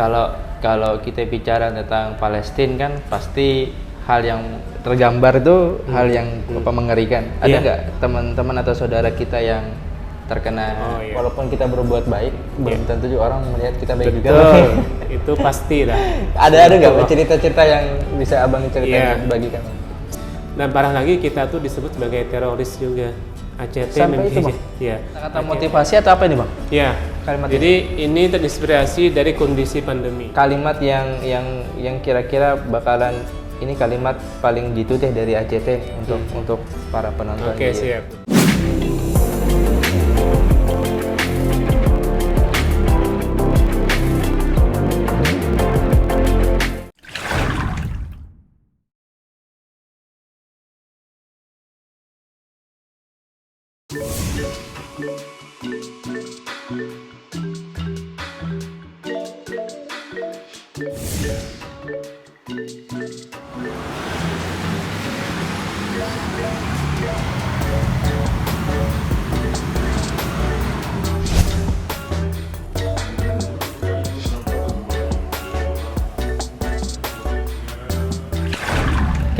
Kalau kalau kita bicara tentang Palestina kan pasti hal yang tergambar itu hal yang mengerikan. Ada nggak teman-teman atau saudara kita yang terkena walaupun kita berbuat baik belum tentu juga orang melihat kita baik juga. Itu pasti lah. Ada nggak cerita-cerita yang bisa abang ceritakan bagikan? Dan parah lagi kita tuh disebut sebagai teroris juga. ACT sampai itu bang? Ya. Kata motivasi atau apa ini bang? Ya. Kalimat jadi ini terinspirasi dari kondisi pandemi. Kalimat yang kira-kira bakalan ini kalimat paling ditutih dari ACT untuk para penonton. Oke, siap.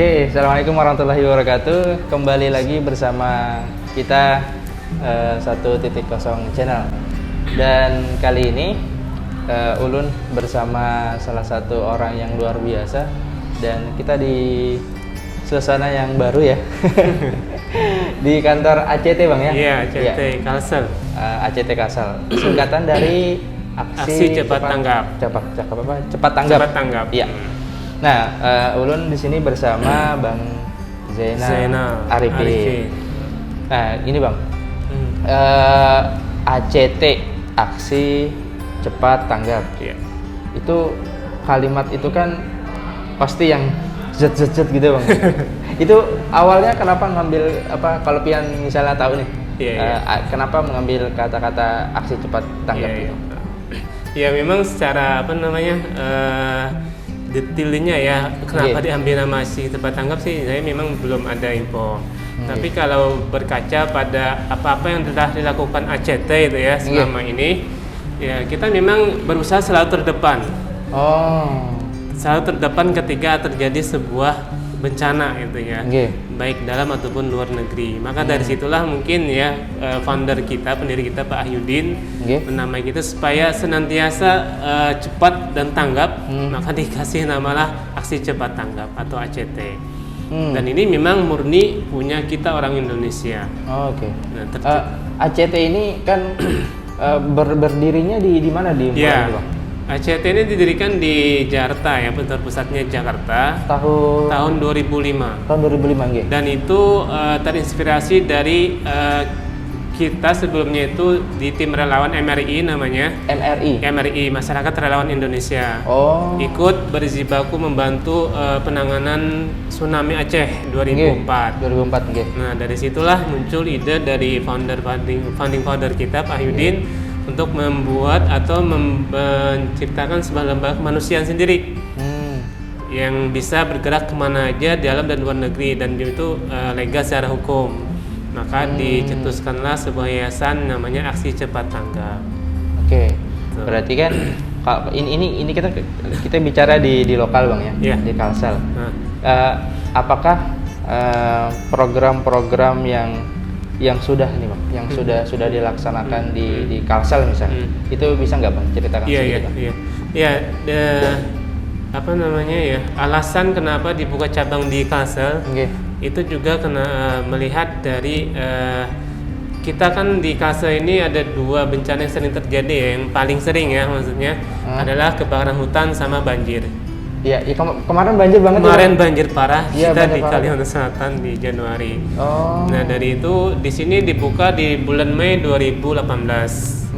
Oke, assalamualaikum warahmatullahi wabarakatuh. Kembali lagi bersama kita 1.0 channel. Dan kali ini Ulun bersama salah satu orang yang luar biasa. Dan kita di suasana yang baru ya. Di kantor ACT bang ya? Iya, ACT Kalsel. ACT Kalsel. Singkatan dari aksi cepat tanggap. Cepat tanggap. Iya. Nah, Ulun di sini bersama Bang Zainal Arifin. Nah, ini Bang, ACT, aksi cepat tanggap. Iya. Itu kalimat itu kan pasti yang zet gitu Bang. Itu awalnya kenapa ngambil apa? Kalau pian misalnya tahu nih, kenapa mengambil kata-kata aksi cepat tanggap itu? Ya memang secara apa namanya? Detailnya ya kenapa diambil nama aksi cepat tanggap sih saya memang belum ada info. Tapi kalau berkaca pada apa-apa yang telah dilakukan ACT itu ya selama ini, ya kita memang berusaha selalu terdepan. Selalu terdepan ketika terjadi sebuah bencana gitu ya, baik dalam ataupun luar negeri. Maka dari situlah mungkin ya founder kita, pendiri kita Pak Ahyudin menamai kita supaya senantiasa cepat dan tanggap, maka dikasih namalah aksi cepat tanggap atau ACT. Dan ini memang murni punya kita orang Indonesia. Nah, ACT ini kan berdirinya di mana di Bang? ACT ini didirikan di Jakarta ya, pusatnya Jakarta. Tahun 2005. Tahun 2005 Dan itu terinspirasi dari kita sebelumnya itu di tim relawan MRI namanya. MRI, Masyarakat Relawan Indonesia. Ikut berjibaku membantu penanganan tsunami Aceh 2004. Nah, dari situlah muncul ide dari founding founder kita Pak Ahyudin untuk membuat atau menciptakan sebuah lembaga kemanusiaan sendiri yang bisa bergerak kemana aja di dalam dan luar negeri, dan itu legal secara hukum. Maka dicetuskanlah sebuah yayasan namanya Aksi Cepat Tanggap. Berarti kan ini kita bicara di lokal bang ya, di Kalsel. Apakah program-program yang sudah nih bang, yang sudah dilaksanakan di Kalsel misalnya, itu bisa nggak bang ceritakan sedikit? Apa namanya ya, alasan kenapa dibuka cabang di Kalsel itu juga kena melihat dari kita kan di Kalsel ini ada dua bencana yang sering terjadi ya, yang paling sering ya maksudnya adalah kebakaran hutan sama banjir. Iya, kemarin banjir banget. Kemarin banjir parah kita di Kalimantan Selatan di Januari. Nah, dari itu di sini dibuka di bulan Mei 2018.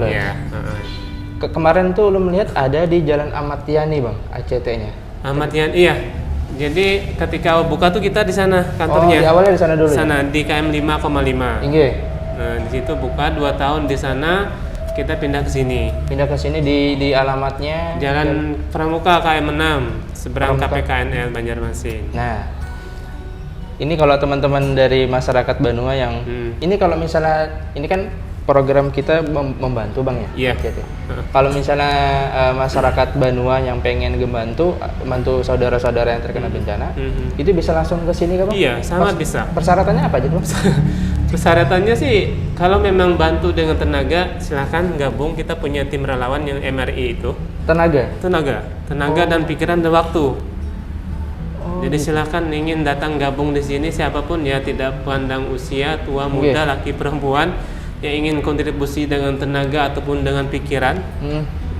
Ya. Kemarin tuh lu melihat ada di Jalan Ahmad Yani, Bang, ACT-nya. Ahmad Yani, iya. Jadi ketika buka tuh kita di sana kantornya. Di awalnya di sana dulu. Sana di KM 5,5. Nah, di situ buka 2 tahun di sana. Kita pindah ke sini. Di alamatnya Jalan Pramuka KM 6, seberang KPKNL Banjarmasin. Nah, ini kalau teman-teman dari masyarakat Banua yang ini kalau misalnya ini kan program kita membantu Bang ya? Iya. ACT. Kalau misalnya masyarakat Banua yang pengen bantu saudara-saudara yang terkena bencana, itu bisa langsung ke sini kan Bang? Iya, sangat bisa. Persyaratannya apa aja Bang? Persyaratannya sih, kalau memang bantu dengan tenaga, silakan gabung. Kita punya tim relawan yang MRI itu. Tenaga dan pikiran dan waktu. Jadi silakan ingin datang gabung di sini, siapapun ya, tidak pandang usia, tua, muda, laki, perempuan, yang ingin kontribusi dengan tenaga ataupun dengan pikiran,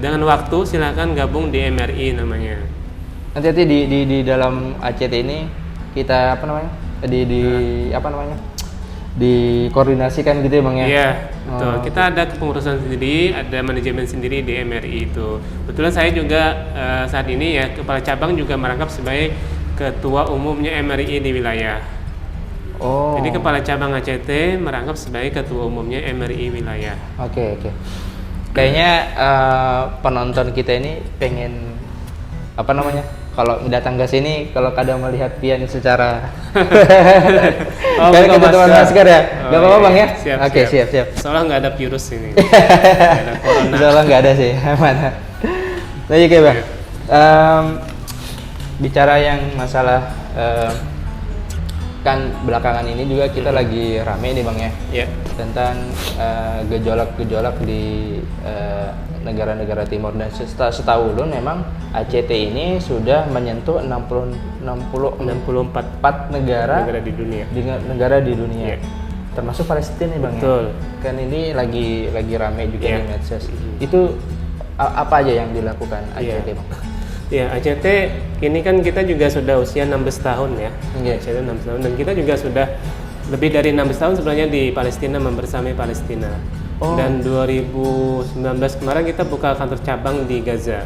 dengan waktu, silakan gabung di MRI namanya. Nanti di dalam ACT ini kita dikoordinasikan gitu ya Bang ya? Iya, betul. Kita ada kepengurusan sendiri, ada manajemen sendiri di MRI itu. Kebetulan saya juga saat ini ya kepala cabang juga merangkap sebagai ketua umumnya MRI di wilayah. Jadi kepala cabang ACT merangkap sebagai ketua umumnya MRI wilayah. Oke. Kayaknya penonton kita ini pengen kalau datang ke sini, kalau kadang melihat Pian secara kan kita teman masker ya, nggak apa-apa Bang ya? Siap, Oke, siap. Soalnya nggak ada virus ini, nggak ada corona. Soalnya nggak ada sih, aman. Nah, oke Bang. Bicara yang masalah kan belakangan ini juga kita lagi rame nih Bang ya, tentang gejolak-gejolak di negara-negara timur, dan setahu lu memang ACT ini sudah menyentuh 64 negara di dunia. Termasuk Palestina nih Bang. Betul. Ya. Kan ini lagi rame juga di medsos. Itu apa aja yang dilakukan ACT Bang? Ya, ACT ini kan kita juga sudah usia 16 tahun ya. ACT 16 tahun, dan kita juga sudah lebih dari 16 tahun sebenarnya di Palestina, membersamai Palestina. Dan 2019 kemarin kita buka kantor cabang di Gaza.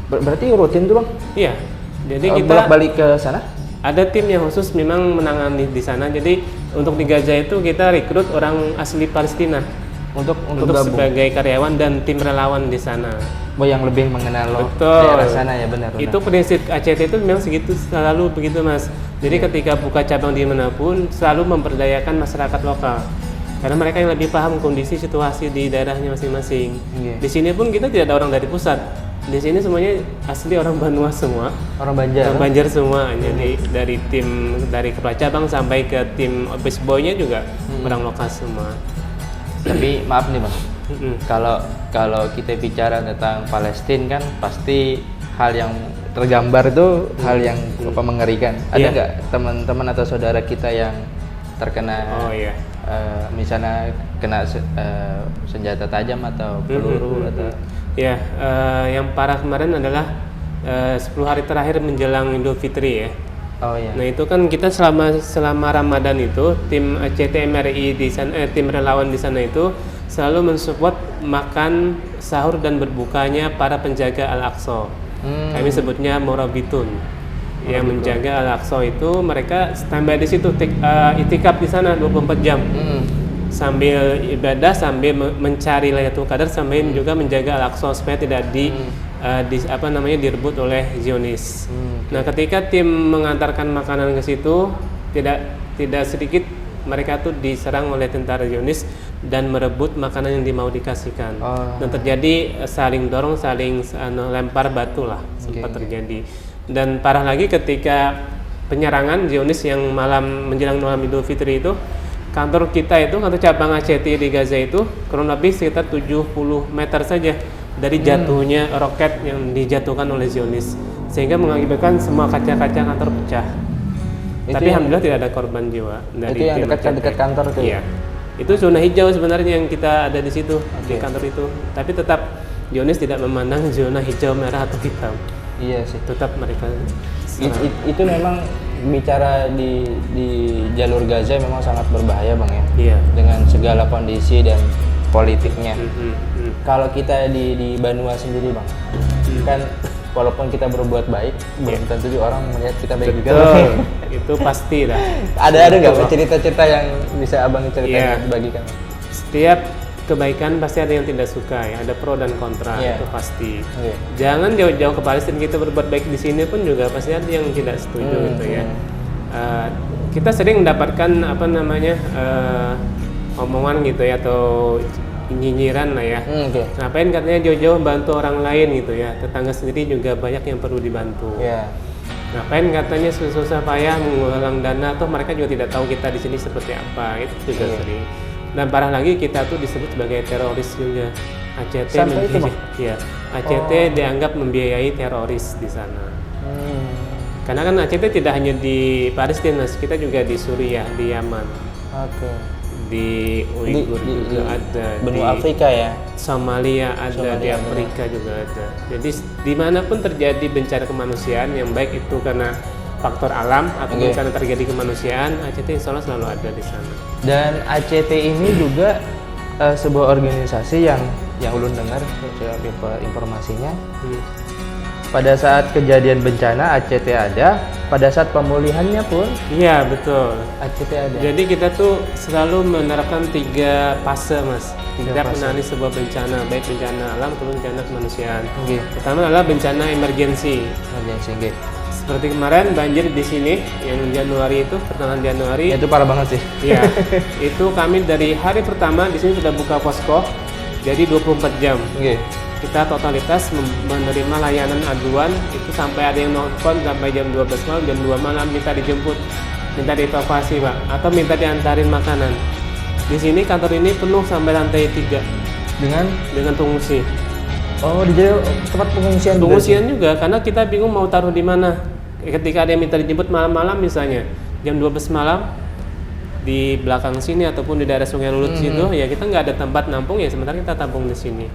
Berarti rutin tuh Bang? Iya. Jadi kita bolak-balik ke sana? Ada tim yang khusus memang menangani di sana. Jadi untuk di Gaza itu kita rekrut orang asli Palestina untuk sebagai karyawan dan tim relawan di sana. Yang lebih mengenal daerah sana ya, benar. Itu prinsip ACT itu memang segitu, selalu begitu Mas. Jadi ketika buka cabang dimanapun selalu memperdayakan masyarakat lokal, karena mereka yang lebih paham kondisi situasi di daerahnya masing-masing. Di sini pun kita tidak ada orang dari pusat. Di sini semuanya asli orang Banua semua. Orang Banjar semua. Jadi dari kepala cabang sampai ke tim office boy-nya juga orang lokal semua. Tapi maaf nih Bang, kalau kita bicara tentang Palestina kan pasti hal yang tergambar itu hal yang mengerikan. Ada nggak teman-teman atau saudara kita yang terkena misalnya kena senjata tajam atau peluru atau yang parah kemarin adalah 10 hari terakhir menjelang Idul Fitri ya. Nah itu kan kita selama Ramadan itu tim ACT MRI di sana, tim relawan di sana itu selalu mensupport makan, sahur dan berbukanya para penjaga Al-Aqsa. Kami sebutnya Morabitun. Yang menjaga Al-Aqsa itu mereka standby di situ, itikaf di sana 24 jam. Sambil ibadah, sambil mencari Lailatul Qadar, sambil juga menjaga Al-Aqsa supaya tidak direbut oleh Zionis. Nah, ketika tim mengantarkan makanan ke situ, tidak sedikit mereka tuh diserang oleh tentara Zionis dan merebut makanan yang mau dikasihkan. Dan terjadi saling dorong, saling lempar batu lah sempat terjadi. Dan parah lagi ketika penyerangan Zionis yang menjelang malam Idul Fitri itu, kantor cabang ACT di Gaza itu kurang lebih sekitar 70 meter saja dari jatuhnya roket yang dijatuhkan oleh Zionis, sehingga mengakibatkan semua kaca-kaca kantor pecah. Tapi alhamdulillah tidak ada korban jiwa dari itu yang dekat kantor tuh. Iya. Itu zona hijau sebenarnya yang kita ada di situ di kantor itu. Tapi tetap Zionis tidak memandang zona hijau, merah atau hitam. Iya sih. Tetap mereka. Itu memang bicara di jalur Gaza memang sangat berbahaya Bang ya. Iya. Dengan segala kondisi dan politiknya. Kalau kita di Banua sendiri Bang, kan walaupun kita berbuat baik, belum tentu orang melihat kita baik juga. Itu pasti lah. Ada nggak cerita-cerita yang bisa Abang ceritakan bagikan? Setiap kebaikan pasti ada yang tidak suka ya, ada pro dan kontra, itu pasti. Jangan jauh-jauh ke Palestina, kita berbuat baik di sini pun juga pasti ada yang tidak setuju gitu ya. Kita sering mendapatkan omongan gitu ya, atau nyinyiran lah ya. Ngapain katanya jauh-jauh bantu orang lain gitu ya, tetangga sendiri juga banyak yang perlu dibantu. Ngapain katanya susah payah menggalang dana, toh mereka juga tidak tahu kita di sini seperti apa, itu juga sering. Dan parah lagi kita tuh disebut sebagai teroris juga. ACT ACT dianggap membiayai teroris di sana. Karena kan ACT tidak hanya di Palestina, kita juga di Suriah, di Yaman. Di Uighur juga ada, benua Afrika ya. Somalia ada, di Afrika juga ada. Jadi dimanapun terjadi bencana kemanusiaan, yang baik itu karena faktor alam atau karena terjadi kemanusiaan, ACT insya Allah selalu ada di sana. Dan ACT ini juga sebuah organisasi yang ulun dengar informasinya. Pada saat kejadian bencana ACT ada, pada saat pemulihannya pun. Iya betul. ACT ada. Jadi kita tuh selalu menerapkan 3 fase mas. Kita menangani sebuah bencana, baik bencana alam ataupun bencana kemanusiaan. Pertama adalah bencana emergensi. Seperti kemarin banjir di sini yang Januari itu, pertengahan Januari. Itu parah banget sih. Iya. Itu kami dari hari pertama di sini sudah buka posko. Jadi 24 jam. Kita totalitas menerima layanan aduan itu sampai ada yang nelfon sampai jam 12 malam, jam 2 malam minta dijemput, minta dievakuasi Pak, atau minta diantarin makanan. Di sini kantor ini penuh sampai lantai 3 dengan pengungsi. Oh, di tempat pengungsian. Pengungsian juga karena kita bingung mau taruh di mana. Ketika ada yang minta dijemput malam-malam misalnya, jam 12 malam di belakang sini ataupun di daerah Sungai Lulut situ, ya kita nggak ada tempat nampung, ya sementara kita tampung di sini.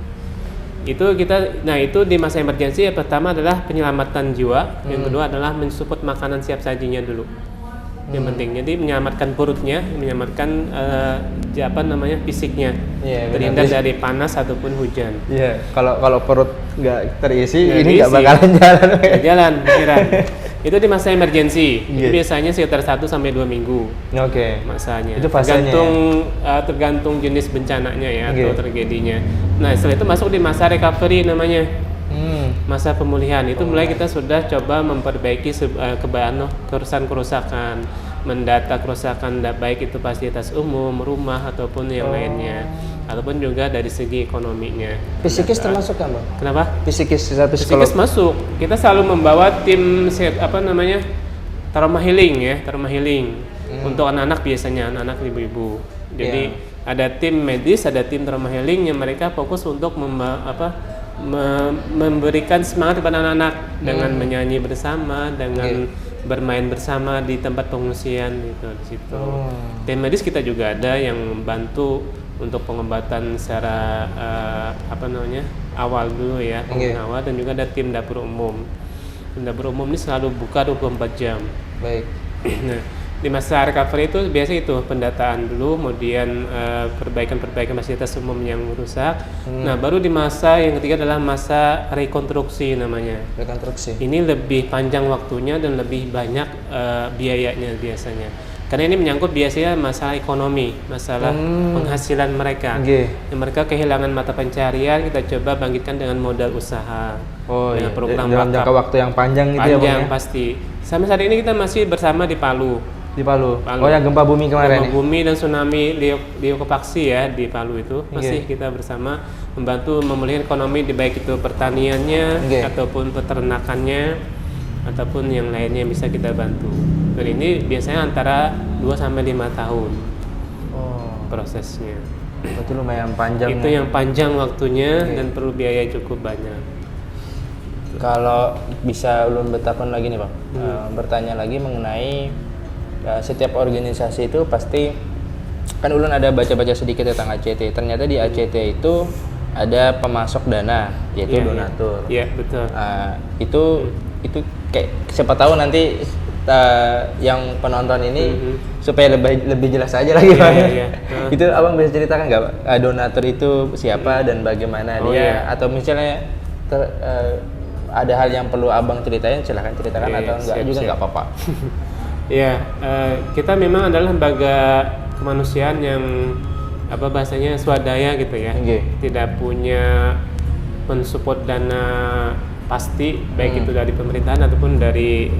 Itu di masa emergensi ya, pertama adalah penyelamatan jiwa, yang kedua adalah mensupport makanan siap sajinya dulu. Yang penting, jadi menyelamatkan perutnya, menyelamatkan fisiknya, terhindar dari panas ataupun hujan. Kalau perut nggak terisi, ini nggak bakalan jalan. Pikiran. Itu di masa emergensi, itu biasanya sekitar 1-2 minggu. Masanya. Itu fasenya. Tergantung jenis bencananya ya atau tragedinya. Nah setelah itu masuk di masa recovery namanya. Masa pemulihan itu mulai kita sudah coba memperbaiki kerusakan, mendata kerusakan baik itu fasilitas umum, rumah ataupun yang lainnya, ataupun juga dari segi ekonominya. Psikis termasuk kan Bang? Kenapa? Psikis masuk. Kita selalu membawa tim trauma healing untuk anak-anak, biasanya anak-anak ibu-ibu. Jadi ada tim medis, ada tim trauma healing yang mereka fokus untuk memberikan semangat kepada anak-anak dengan menyanyi bersama, dengan bermain bersama di tempat pengungsian gitu di situ. Tim medis kita juga ada yang membantu untuk pengobatan secara awal dulu ya, awal, dan juga ada tim dapur umum. Tim dapur umum ini selalu buka 24 jam. Baik. Nah, di masa recovery itu biasa itu pendataan dulu, kemudian perbaikan fasilitas umum yang rusak. Nah, baru di masa yang ketiga adalah masa rekonstruksi namanya. Ini lebih panjang waktunya dan lebih banyak biayanya biasanya. Karena ini menyangkut biasanya masalah ekonomi, masalah penghasilan mereka. Yang mereka kehilangan mata pencarian, kita coba bangkitkan dengan modal usaha. Dengan program dalam jangka waktu yang panjang gitu ya Bang? Panjang pasti. Sampai saat ini kita masih bersama di Palu. Oh yang gempa bumi kemarin. Gempa bumi dan tsunami likuifaksi ya di Palu itu masih kita bersama membantu memulihkan ekonomi, baik itu pertaniannya ataupun peternakannya ataupun yang lainnya yang bisa kita bantu. Dan ini biasanya antara 2-5 tahun prosesnya. Itu lumayan panjang. Itu yang panjang waktunya dan perlu biaya cukup banyak. Kalau bisa ulun betapkan lagi nih Bang, bertanya lagi mengenai setiap organisasi itu pasti kan ulun ada baca-baca sedikit tentang ACT. Ternyata di ACT itu ada pemasok dana, yaitu donatur. Iya betul. Itu kayak siapa tahu nanti yang penonton ini supaya lebih jelas aja lagi Bang. Itu Abang bisa ceritakan nggak donatur itu siapa dan bagaimana dia? Atau misalnya ada hal yang perlu Abang ceritain, silahkan ceritakan, atau enggak juga nggak apa-apa. Kita memang adalah lembaga kemanusiaan yang bahasanya swadaya gitu ya. Tidak punya mensupport dana pasti, baik itu dari pemerintahan ataupun dari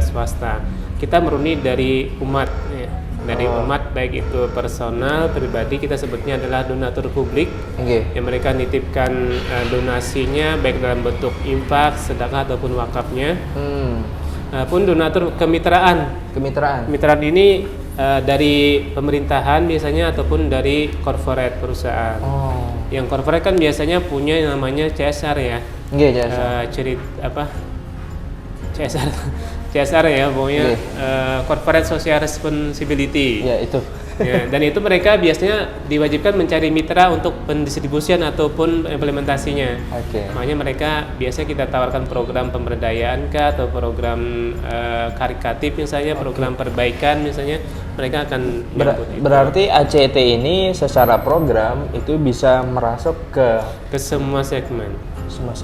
swasta. Kita murni dari umat ya. dari umat, baik itu personal, pribadi, kita sebutnya adalah donatur publik. Yang mereka nitipkan donasinya baik dalam bentuk infak, sedekah ataupun wakafnya. Pun donatur kemitraan. Kemitraan ini dari pemerintahan biasanya ataupun dari corporate perusahaan. Yang corporate kan biasanya punya yang namanya CSR ya. CSR ya, pokoknya corporate social responsibility. Ya itu. Ya, dan itu mereka biasanya diwajibkan mencari mitra untuk pendistribusian ataupun implementasinya. Makanya mereka biasanya kita tawarkan program pemberdayaan kah, atau program karitatif misalnya, program perbaikan misalnya, mereka akan berarti ACT ini secara program itu bisa merasuk ke semua segmen. Semua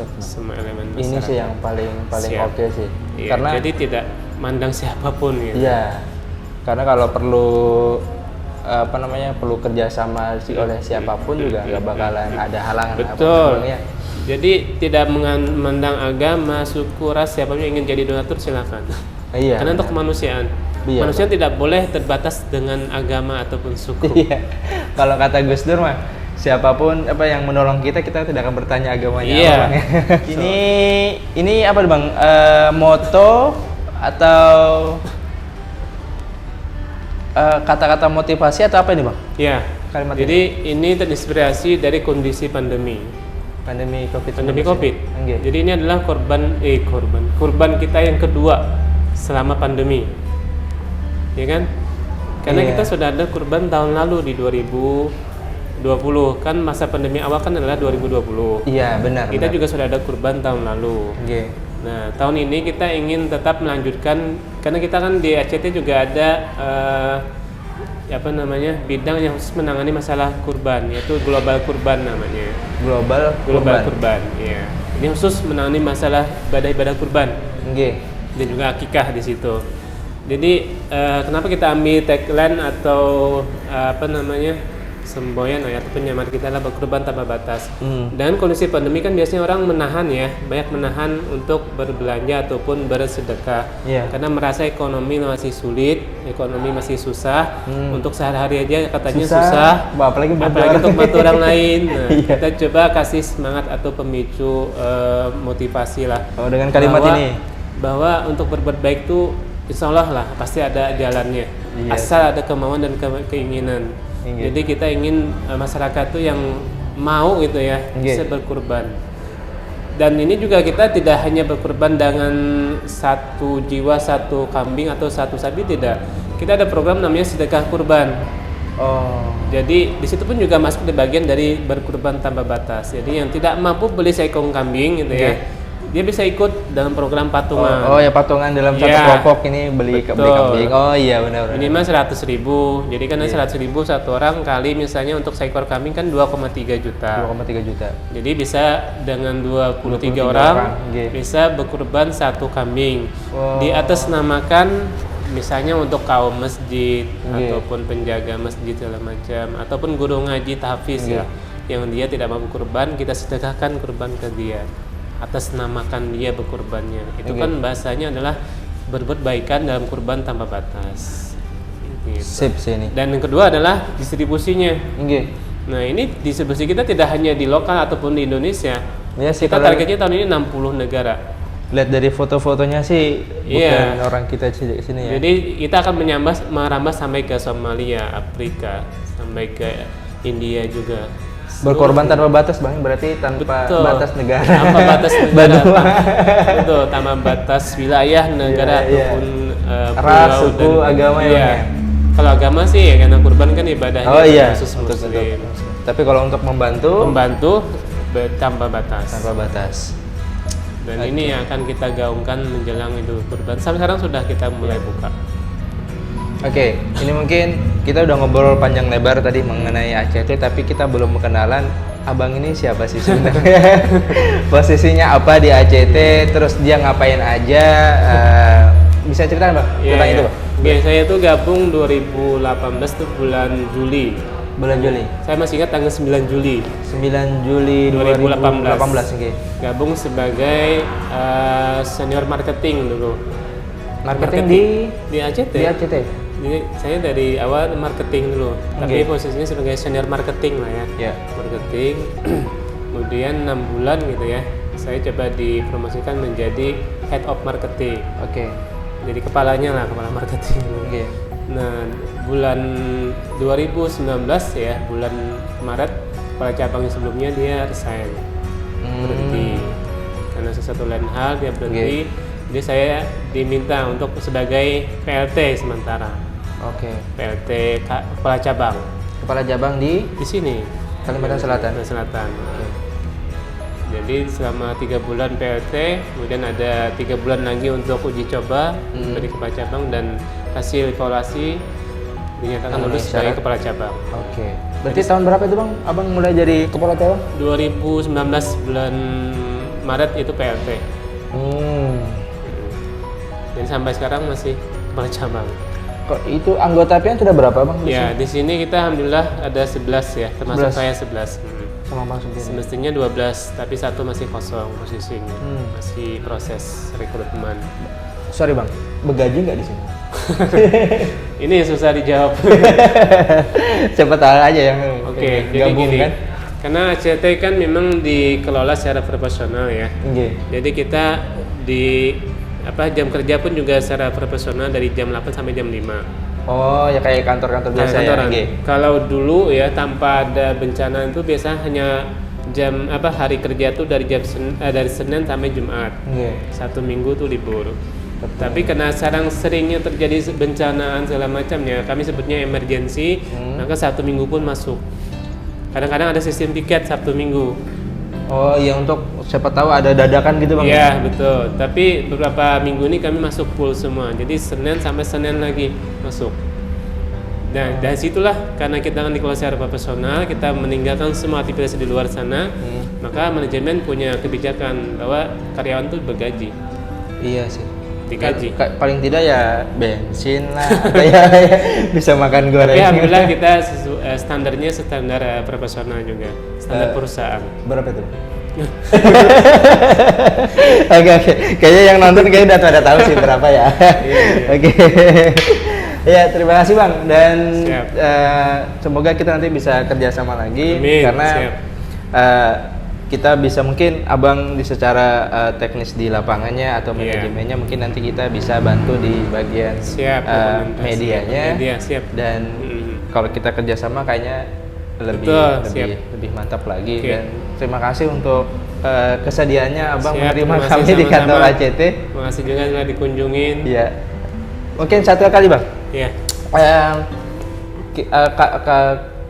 elemen masyarakat. Ini sih yang paling oke sih. Ya, karena jadi tidak mandang siapapun gitu. Iya. Karena kalau perlu perlu kerjasama oleh siapapun juga nggak bakalan ada halangan. Betul. Jadi tidak memandang agama, suku, ras, siapapun yang ingin jadi donatur silakan. Karena untuk kemanusiaan. Manusia tidak boleh terbatas dengan agama ataupun suku. Kalau kata Gus Dur mah, siapapun yang menolong kita tidak akan bertanya agamanya. Ini apa Bang? Moto atau kata-kata motivasi atau apa ini Bang? Kalimat jadi ini terinspirasi dari kondisi pandemi COVID. Jadi ini adalah kurban kita yang kedua selama pandemi, ya kan? Karena kita sudah ada kurban tahun lalu di 2020 kan, masa pandemi awal kan adalah 2020. Iya benar. Kita juga sudah ada kurban tahun lalu. Nah tahun ini kita ingin tetap melanjutkan, karena kita kan di ACT juga ada bidang yang khusus menangani masalah kurban, yaitu global kurban namanya. Global kurban. Ya. Ini khusus menangani masalah ibadah kurban. Dan juga akikah di situ. Jadi kenapa kita ambil tagline atau semboyan atau penyamar kita adalah berkurban tanpa batas. Dan kondisi pandemi kan biasanya orang banyak menahan untuk berbelanja ataupun bersedekah. Karena merasa ekonomi masih sulit, ekonomi masih susah. Untuk sehari-hari aja katanya susah. Apalagi untuk bantu orang lain. Nah, kita coba kasih semangat atau pemicu motivasi lah. Dengan kalimat ini bahwa untuk berbuat baik itu insya Allah lah pasti ada jalannya. Asal ada kemauan dan keinginan. Jadi kita ingin masyarakat tuh yang mau gitu ya bisa berkurban. Dan ini juga kita tidak hanya berkurban dengan satu jiwa, satu kambing atau satu sapi, tidak. Kita ada program namanya sedekah kurban. Jadi di situ pun juga masuk di bagian dari berkurban tanpa batas. Jadi yang tidak mampu beli seekor kambing gitu ya, dia bisa ikut dalam program patungan. Patungan dalam satu kelompok ini beli kambing. Benar. Minimal 100.000. Jadi kan 100.000 satu orang kali misalnya untuk seekor kambing kan 2,3 juta. Jadi bisa dengan 23 orang bisa berkurban satu kambing. Di atas namakan misalnya untuk kaum masjid ataupun penjaga masjid segala macam, ataupun guru ngaji tahfiz yang dia tidak mampu kurban, kita sedekahkan kurban ke dia. Atas namakan dia berkurbannya. Itu kan bahasanya adalah berbuat baikan dalam kurban tanpa batas. Sip sih ini. Dan yang kedua adalah distribusinya. Nah ini distribusi kita tidak hanya di lokal ataupun di Indonesia. Kita targetnya tahun ini 60 negara. Lihat dari foto-fotonya sih bukan orang kita di sini ya. Jadi kita akan merambah sampai ke Somalia, Afrika, sampai ke India juga. Berkorban tanpa batas Bang, berarti tanpa batas negara. Tanpa batas negara. Tanpa batas wilayah negara ataupun ras, suku, agama Kalau agama sih karena kurban kan ibadahnya khusus Muslim. Tapi kalau untuk membantu tanpa batas. Dan ini yang akan kita gaungkan menjelang Idul Kurban. Sampai sekarang sudah kita mulai buka. Ini mungkin kita udah ngobrol panjang lebar tadi mengenai ACT, tapi kita belum kenalan abang ini siapa sih sebenarnya. Posisinya apa di ACT, terus dia ngapain aja, bisa cerita Bang tentang itu Bang? Saya tuh gabung 2018 tuh bulan Juli. Saya masih ingat tanggal 9 Juli 2018. Gabung sebagai senior marketing dulu. Marketing di ACT. Jadi saya dari awal marketing dulu, tapi posisinya sebagai senior marketing lah ya. Marketing. Kemudian 6 bulan gitu ya, saya coba dipromosikan menjadi head of marketing. Jadi kepalanya lah, kepala marketing. Nah, bulan 2019 ya, bulan Maret, kepala cabang yang sebelumnya dia resign, berhenti karena sesuatu lain hal dia berhenti. Jadi saya diminta untuk sebagai PLT sementara. PLT kepala cabang. Kepala cabang di sini, Kalimantan Selatan. Jadi selama 3 bulan PLT, kemudian ada 3 bulan lagi untuk uji coba dari kepala cabang, dan hasil evaluasi dinyatakan lulus sebagai kepala cabang. Berarti tahun berapa itu Bang Abang mulai jadi kepala cabang? 2019 bulan Maret itu PLT. Dan sampai sekarang masih kepala cabang. Kok itu anggota PM sudah berapa Bang? Ya, di sini kita alhamdulillah ada 11 ya, termasuk 11. Saya 11. Sama Bang sendiri. Semestinya 12, tapi satu masih kosong posisinya. Masih proses rekrutmen. Sorry Bang, begaji nggak di sini? Ini susah dijawab. Siapa tahu aja yang jadi gini kan? Karena ACT kan memang dikelola secara profesional ya. Jadi kita di jam kerja pun juga secara profesional dari jam 8 sampai jam 5. Oh, ya kayak kantor-kantor biasa ya. Kalau dulu ya tanpa ada bencana itu biasa hanya jam hari kerja tuh dari dari Senin sampai Jumat. Satu minggu tuh libur. Tapi karena seringnya terjadi bencanaan segala macamnya, kami sebutnya emergency, maka 1 minggu pun masuk. Kadang-kadang ada sistem tiket Sabtu Minggu. Oh iya, untuk siapa tahu ada dadakan gitu Bang? Iya betul, tapi beberapa minggu ini kami masuk full semua, jadi Senin sampai Senin lagi masuk. Nah dari situlah, karena kita kan dikelola secara profesional, kita meninggalkan semua aktivitas di luar sana, maka manajemen punya kebijakan bahwa karyawan tuh bergaji. Iya sih, digaji. Paling tidak ya bensin lah, ya bisa makan goreng. Tapi alhamdulillah kita standarnya standar profesional juga, standar perusahaan. Berapa itu? Oke. Kayaknya yang nonton kayaknya udah pada tahu sih berapa ya. Oke. Ya, terima kasih Bang, dan semoga kita nanti bisa kerjasama lagi. Amin. Karena kita bisa, mungkin Abang di secara teknis di lapangannya atau manajemennya, mungkin nanti kita bisa bantu di bagian medianya. Dan kalau kita kerjasama kayaknya lebih mantap lagi. Dan terima kasih untuk kesediaannya Abang menerima kami di kantor ACT. Terima kasih juga sudah dikunjungin. Iya. Mungkin satu kali Bang. Iya.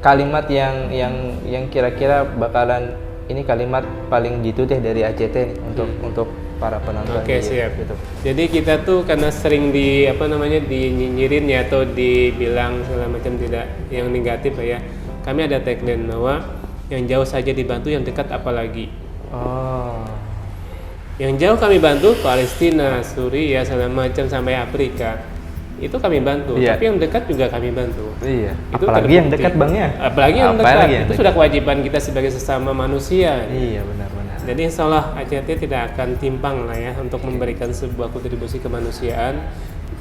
Kalimat yang kira-kira bakalan ini kalimat paling ditutup dari ACT nih untuk para penonton. Siap. Gitu. Jadi kita tuh karena sering dinyinyirin ya, atau dibilang segala macam tidak yang negatif ya. Kami ada tagline bahwa yang jauh saja dibantu, yang dekat apalagi. Yang jauh kami bantu Palestina, Suriah, segala macam sampai Afrika. Itu kami bantu, tapi yang dekat juga kami bantu. Iya. Itu apalagi terbukti. yang dekat Bang ya. Apalagi yang dekat. Itu sudah kewajiban kita sebagai sesama manusia. Iya, benar-benar. Jadi insya Allah ACT tidak akan timpang lah ya untuk memberikan sebuah kontribusi kemanusiaan.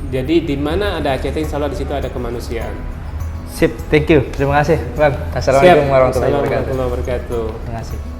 Jadi di mana ada ACT, insya Allah di situ ada kemanusiaan. Sip, thank you. Terima kasih Bang. Assalamualaikum warahmatullahi wabarakatuh. Terima kasih. Terima kasih.